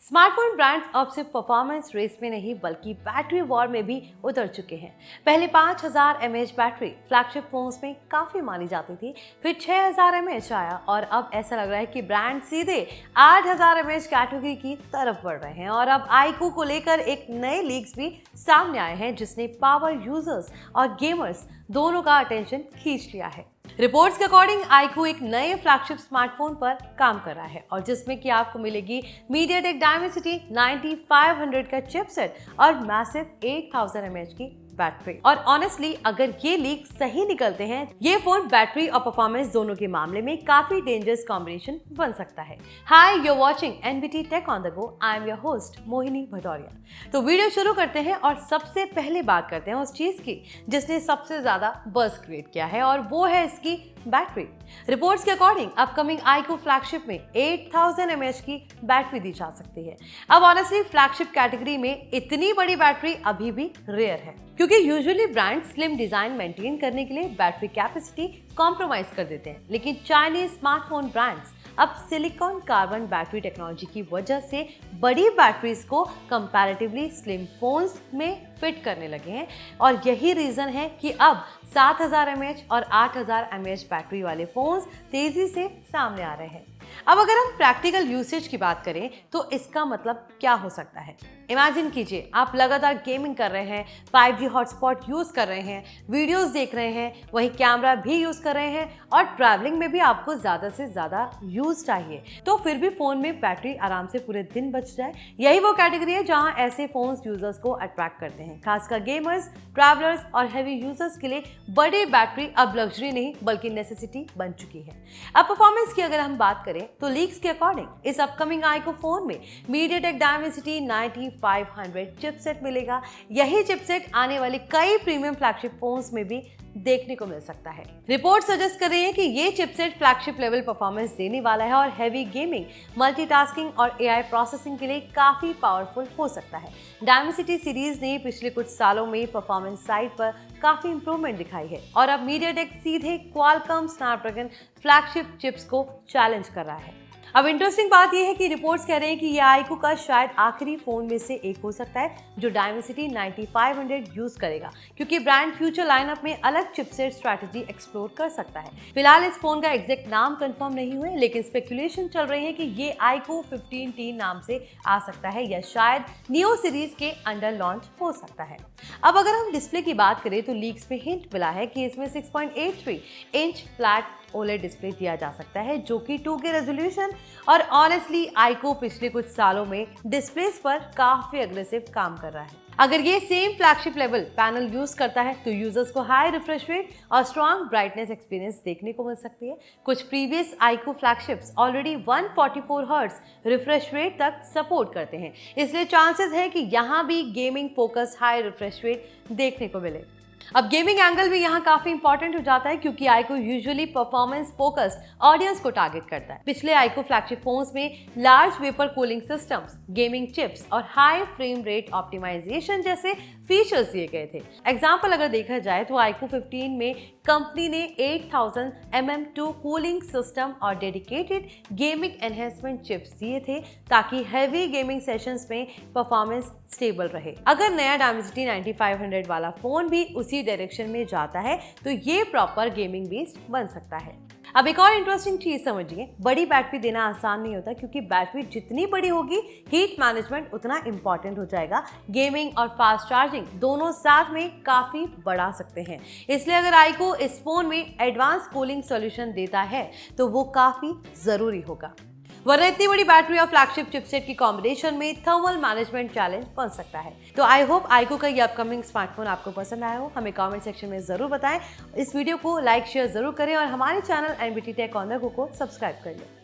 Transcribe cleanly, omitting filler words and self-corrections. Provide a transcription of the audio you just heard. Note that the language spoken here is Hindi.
स्मार्टफोन ब्रांड्स अब सिर्फ परफॉर्मेंस रेस में नहीं बल्कि बैटरी वॉर में भी उतर चुके हैं। पहले 5000 mAh बैटरी फ्लैगशिप फोन्स में काफी मानी जाती थी, फिर 6000 mAh आया और अब ऐसा लग रहा है कि ब्रांड सीधे 8000 mAh कैटेगरी की तरफ बढ़ रहे हैं। और अब iQOO को लेकर एक नए लीक्स भी सामने आए हैं जिसने पावर यूजर्स और गेमर्स दोनों का अटेंशन खींच लिया है। रिपोर्ट्स के अकॉर्डिंग iQOO एक नए फ्लैगशिप स्मार्टफोन पर काम कर रहा है और जिसमें कि आपको मिलेगी MediaTek Dimensity 9500 का चिपसेट और मैसिव 8000 mAh की बैटरी। और ऑनेस्टली अगर ये लीक सही निकलते हैं, ये फोन बैटरी और परफॉर्मेंस दोनों के मामले में काफी डेंजरस कॉम्बिनेशन बन सकता है। Hi, you are watching NBT tech on the go. I am your host Mohini Bhadauria. तो वीडियो शुरू करते हैं और सबसे पहले बात करते हैं उस चीज की जिसने सबसे ज्यादा बज़ क्रिएट किया है और वो है इसकी बैटरी। रिपोर्ट्स के अकॉर्डिंग अपकमिंग iQOO फ्लैगशिप में 8000 mAh की बैटरी दी जा सकती है। अब ऑनेस्टली फ्लैगशिप कैटेगरी में इतनी बड़ी बैटरी अभी भी रेयर है क्योंकि usually brand slim design maintain करने के लिए बैटरी कैपेसिटी कॉम्प्रोमाइज कर देते हैं, लेकिन चाइनीज स्मार्टफोन ब्रांड्स अब सिलिकॉन कार्बन बैटरी टेक्नोलॉजी की वजह से बड़ी बैटरीज को कंपैरेटिवली स्लिम फोन्स में फिट करने लगे हैं और यही रीजन है कि अब 7000 mAh और 8000 mAh बैटरी वाले फोन्स तेजी से सामने आ रहे हैं। अब अगर हम प्रैक्टिकल यूसेज की बात करें तो इसका मतलब क्या हो सकता है। इमेजिन कीजिए आप लगातार गेमिंग कर रहे हैं, 5G हॉटस्पॉट यूज कर रहे हैं, वीडियोस देख रहे हैं, वही कैमरा भी यूज कर रहे हैं और ट्रैवलिंग में भी आपको ज्यादा से ज्यादा यूज चाहिए, तो फिर भी फोन में बैटरी आराम से पूरे दिन बच जाए। यही वो कैटेगरी है जहां ऐसे फोन्स यूजर्स को अट्रैक्ट करते हैं, खासकर गेमर्स, ट्रैवलर्स और हैवी यूजर्स के लिए बड़ी बैटरी अब लग्जरी नहीं बल्कि नेसेसिटी बन चुकी है। अब परफॉर्मेंस की अगर हम बात करें तो लीक्स के अकॉर्डिंग इस अपकमिंग iQOO फोन में MediaTek Dimensity 9500 चिपसेट मिलेगा। यही चिपसेट आने वाले कई प्रीमियम फ्लैगशिप फोन्स में भी देखने को मिल सकता है। रिपोर्ट सजेस्ट कर रही है कि ये चिपसेट फ्लैगशिप लेवल परफॉर्मेंस देने वाला है और हैवी गेमिंग, मल्टीटास्किंग और AI प्रोसेसिंग के लिए काफी पावरफुल हो सकता है। Dimensity सीरीज ने पिछले कुछ सालों में परफॉर्मेंस साइड पर काफी इंप्रूवमेंट दिखाई है और अब MediaTek सीधे Qualcomm Snapdragon फ्लैगशिप चिप्स को चैलेंज कर रहा है। अब इंटरेस्टिंग बात यह है कि रिपोर्ट्स कह रहे हैं कि यह iQOO का शायद आखिरी फोन में से एक हो सकता है जो Dimensity 9500 यूज करेगा, क्योंकि ब्रांड फ्यूचर लाइनअप में अलग चिपसेट स्ट्रैटेजी एक्सप्लोर कर सकता है। फिलहाल इस फोन का एग्जैक्ट नाम कंफर्म नहीं हुआ है, लेकिन स्पेकुलेशन चल रही है कि ये iQOO 15T नाम से आ सकता है या शायद नियो सीरीज के अंडर लॉन्च हो सकता है। अब अगर हम डिस्प्ले की बात करें तो लीक्स में हिंट मिला है कि इसमें 6.83 इंच फ्लैट OLED डिस्प्ले दिया जा सकता है जो कि 2K रेजोल्यूशन। और ऑनेस्टली iQOO पिछले कुछ सालों में डिस्प्लेस पर काफी अग्रेसिव काम कर रहा है। अगर ये same flagship level panel use करता है तो यूजर्स को हाई रिफ्रेश रेट और स्ट्रॉन्ग ब्राइटनेस एक्सपीरियंस देखने को मिल सकती है। कुछ previous iQOO flagships already 144 hertz refresh rate तक सपोर्ट करते हैं, इसलिए चांसेस है कि यहाँ भी gaming focus high refresh rate देखने को मिले। अब गेमिंग एंगल भी यहाँ काफी इंपॉर्टेंट हो जाता है क्योंकि iQOO usually performance focused audience को टारगेट करता है। पिछले iQOO फ्लैगशिप फोन्स में large vapour cooling systems, gaming chips और हाई फ्रेम रेट ऑप्टिमाइजेशन जैसे फीचर्स दिए गए थे। एग्जाम्पल अगर देखा जाए तो iQOO 15 में कंपनी ने 8000 mm2 कूलिंग सिस्टम और डेडिकेटेड गेमिंग एनहेंसमेंट चिप्स दिए थे ताकि हैवी गेमिंग सेशंस में परफॉर्मेंस स्टेबल रहे। अगर नया Dimensity 9500 वाला फोन भी उसी डायरेक्शन में जाता है तो ये प्रॉपर गेमिंग बेस्ड बन सकता है। अब एक और इंटरेस्टिंग चीज समझिए, बड़ी बैटरी देना आसान नहीं होता क्योंकि बैटरी जितनी बड़ी होगी हीट मैनेजमेंट उतना इंपॉर्टेंट हो जाएगा। गेमिंग और फास्ट चार्जिंग दोनों साथ में काफी बढ़ा सकते हैं, इसलिए अगर iQOO इस फोन में एडवांस कूलिंग सॉल्यूशन देता है तो वो काफी जरूरी होगा, वरना इतनी बड़ी बैटरी और फ्लैगशिप चिपसेट की कॉम्बिनेशन में थर्मल मैनेजमेंट चैलेंज बन सकता है। तो आई होप iQOO का ये अपकमिंग स्मार्टफोन आपको पसंद आया हो। हमें कमेंट सेक्शन में जरूर बताएं। इस वीडियो को लाइक शेयर जरूर करें और हमारे channel NBT tech on the go को सब्सक्राइब कर लें।